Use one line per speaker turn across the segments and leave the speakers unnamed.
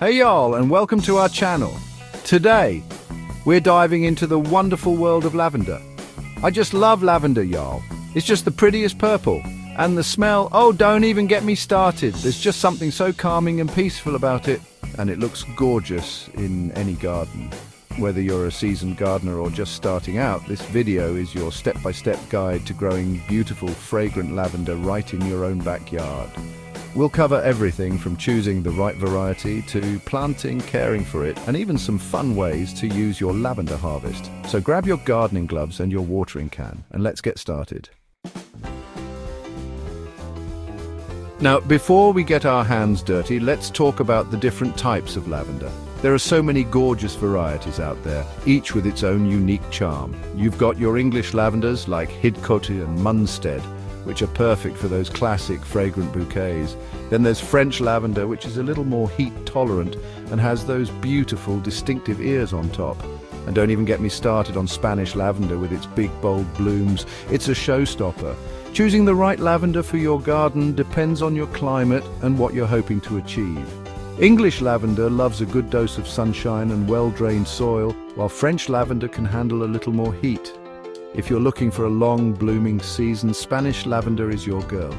Hey y'all, and welcome to our channel. Today, we're diving into the wonderful world of lavender. I just love lavender, y'all. It's just the prettiest purple. And the smell, oh, don't even get me started. There's just something so calming and peaceful about it. And it looks gorgeous in any garden. Whether you're a seasoned gardener or just starting out, this video is your step-by-step guide to growing beautiful, fragrant lavender right in your own backyard. We'll cover everything from choosing the right variety to planting, caring for it, and even some fun ways to use your lavender harvest. So grab your gardening gloves and your watering can, and let's get started. Now, before we get our hands dirty, let's talk about the different types of lavender. There are so many gorgeous varieties out there, each with its own unique charm. You've got your English lavenders like Hidcote and Munstead, which are perfect for those classic fragrant bouquets. Then there's French lavender, which is a little more heat tolerant and has those beautiful distinctive ears on top. And don't even get me started on Spanish lavender with its big bold blooms. It's a showstopper. Choosing the right lavender for your garden depends on your climate and what you're hoping to achieve. English lavender loves a good dose of sunshine and well-drained soil, while French lavender can handle a little more heat. If you're looking for a long blooming season, Spanish lavender is your girl.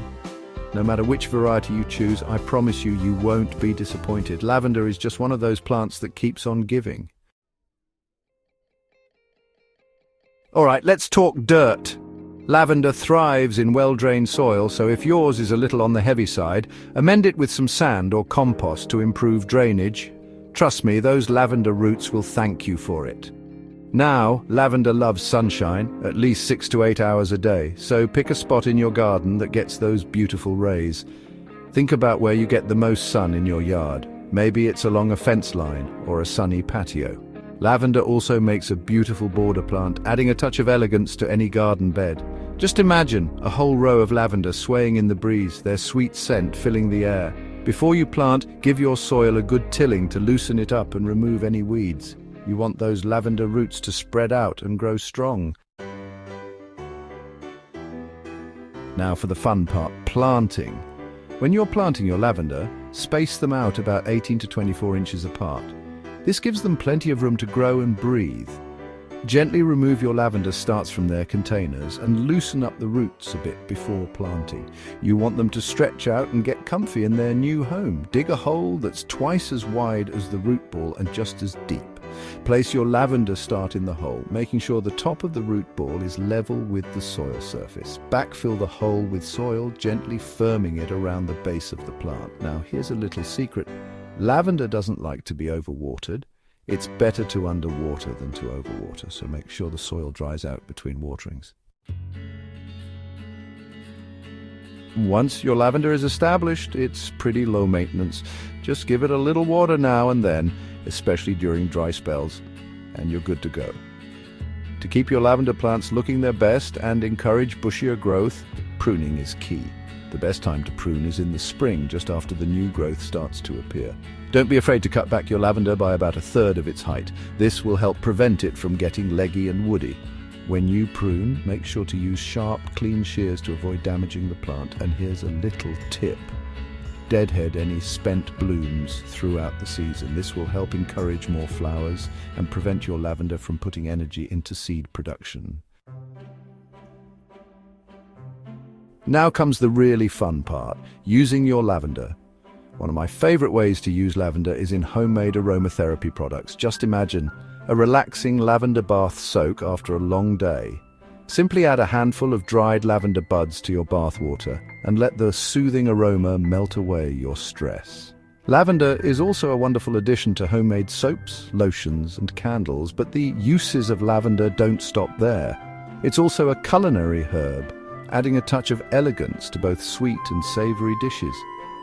No matter which variety you choose, I promise you, you won't be disappointed. Lavender is just one of those plants that keeps on giving. All right, let's talk dirt. Lavender thrives in well-drained soil, so if yours is a little on the heavy side, amend it with some sand or compost to improve drainage. Trust me, those lavender roots will thank you for it. Now, lavender loves sunshine, at least 6 to 8 hours a day, so pick a spot in your garden that gets those beautiful rays. Think about where you get the most sun in your yard. Maybe it's along a fence line or a sunny patio. Lavender also makes a beautiful border plant, adding a touch of elegance to any garden bed. Just imagine a whole row of lavender swaying in the breeze, their sweet scent filling the air. Before you plant, give your soil a good tilling to loosen it up and remove any weeds. You want those lavender roots to spread out and grow strong. Now for the fun part, planting. When you're planting your lavender, space them out about 18 to 24 inches apart. This gives them plenty of room to grow and breathe. Gently remove your lavender starts from their containers and loosen up the roots a bit before planting. You want them to stretch out and get comfy in their new home. Dig a hole that's twice as wide as the root ball and just as deep. Place your lavender start in the hole, making sure the top of the root ball is level with the soil surface. Backfill the hole with soil, gently firming it around the base of the plant. Now here's a little secret. Lavender doesn't like to be overwatered. It's better to underwater than to overwater, so make sure the soil dries out between waterings. Once your lavender is established, it's pretty low maintenance. Just give it a little water now and then, especially during dry spells, and you're good to go. To keep your lavender plants looking their best and encourage bushier growth, pruning is key. The best time to prune is in the spring, just after the new growth starts to appear. Don't be afraid to cut back your lavender by about 1/3 of its height. This will help prevent it from getting leggy and woody. When you prune, make sure to use sharp, clean shears to avoid damaging the plant. And here's a little tip. Deadhead any spent blooms throughout the season. This will help encourage more flowers and prevent your lavender from putting energy into seed production. Now comes the really fun part, using your lavender. One of my favorite ways to use lavender is in homemade aromatherapy products. Just imagine a relaxing lavender bath soak after a long day. Simply add a handful of dried lavender buds to your bath water and let the soothing aroma melt away your stress. Lavender is also a wonderful addition to homemade soaps, lotions, and candles, but the uses of lavender don't stop there. It's also a culinary herb, adding a touch of elegance to both sweet and savory dishes.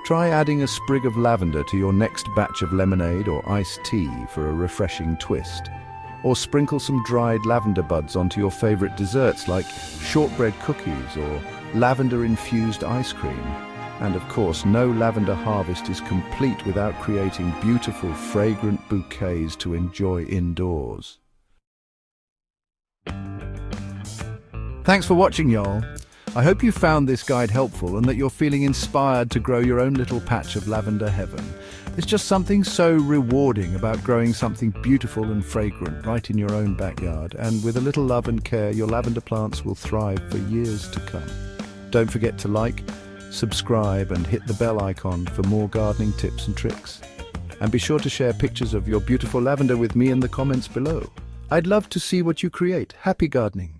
Try adding a sprig of lavender to your next batch of lemonade or iced tea for a refreshing twist. Or sprinkle some dried lavender buds onto your favorite desserts like shortbread cookies or lavender-infused ice cream. And of course, no lavender harvest is complete without creating beautiful, fragrant bouquets to enjoy indoors. Thanks for watching, y'all. I hope you found this guide helpful and that you're feeling inspired to grow your own little patch of lavender heaven. There's just something so rewarding about growing something beautiful and fragrant right in your own backyard, and with a little love and care, your lavender plants will thrive for years to come. Don't forget to like, subscribe, and hit the bell icon for more gardening tips and tricks. And be sure to share pictures of your beautiful lavender with me in the comments below. I'd love to see what you create. Happy gardening!